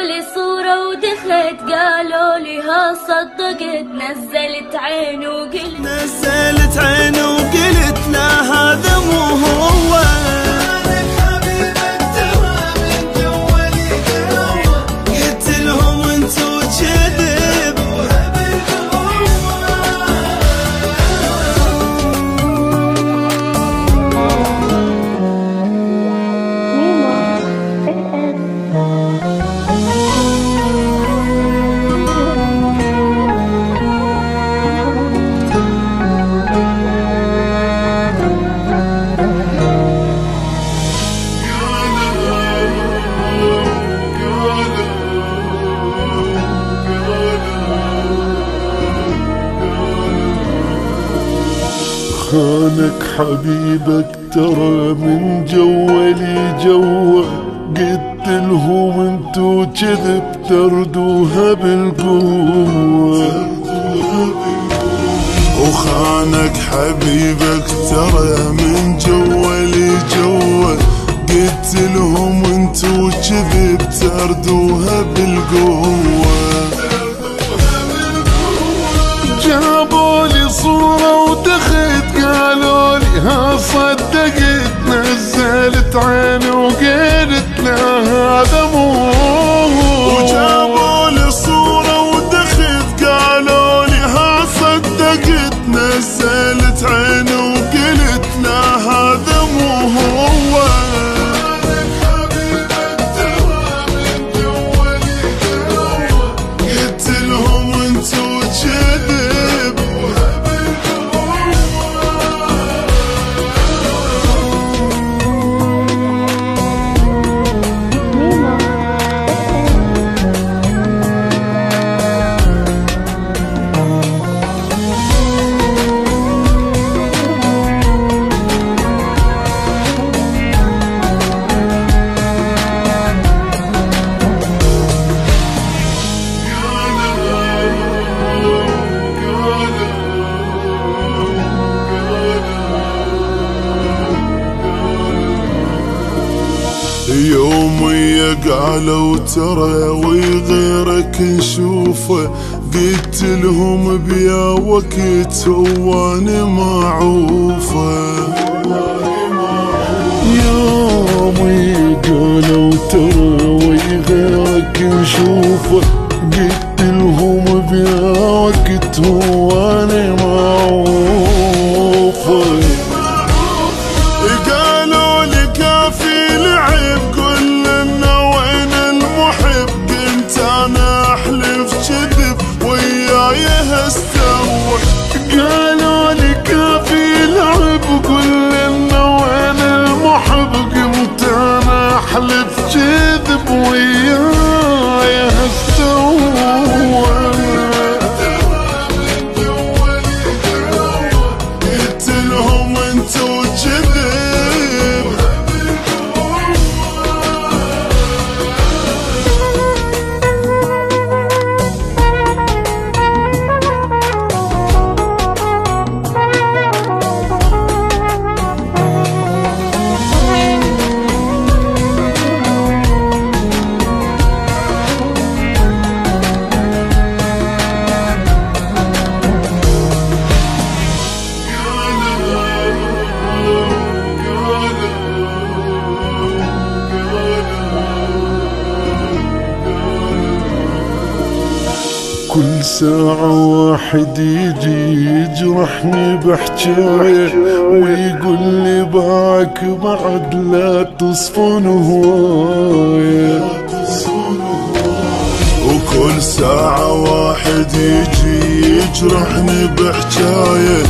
لي صورة ودخلت قالوا لي ها صدقت، نزلت عيني وقلت لا هذا مو هو. قلت لهم انتو كذب خانك حبيبك ترى من جولي جوه، قلت لهم انتو كذب تردوها بالقوة. وخانك حبيبك ترى من جولي جوه، قلت لهم انتو كذب تردوها بالقوة. جابوا لي صورة ودخلت قالوا لي ها صدقت، نزلت عيني وقلت لا هذا مو هو. وجابوا لي صورة ودخلت قالوا لي ها صدقت، نزلت عيني وقلت لا هذا مو هو. قلت لهم انتو كذب يوميا قالوا ترى وغيرك نشوفه، قلت لهم بيا وقت هو انا معوفه. يوميا قالوا ترى وغيرك نشوفه، قلت لهم بيا وقت هو انا معوفه. قالوا لي كافي لعب كلنا وين المحب، قلت انا احلف كذب وياي هستوى. قالوا لي كافي لعب كلنا وين المحب، قمت انا احلف كذب وياي هستوى. قلت لهم انتو كذب كل ساعة واحد يجي يجرحني بحجاية، ويقول لي باعك بعد لا تصفن هواية. وكل ساعة واحد يجي يجرحني بحجاية،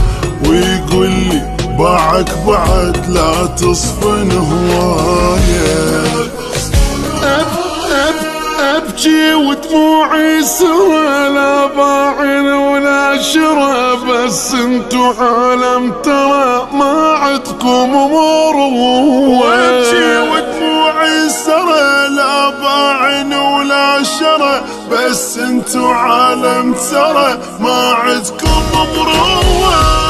ويقول لي باعك بعد لا تصفن هواية. ابكي ودموعي سرى، لا باعن ولا شرى، بس انتو عالم ترى ما عدكم مروة. ابكي ودموعي سرى، لا باعن ولا شرى، بس انتو عالم ترى ما عدكم مروة.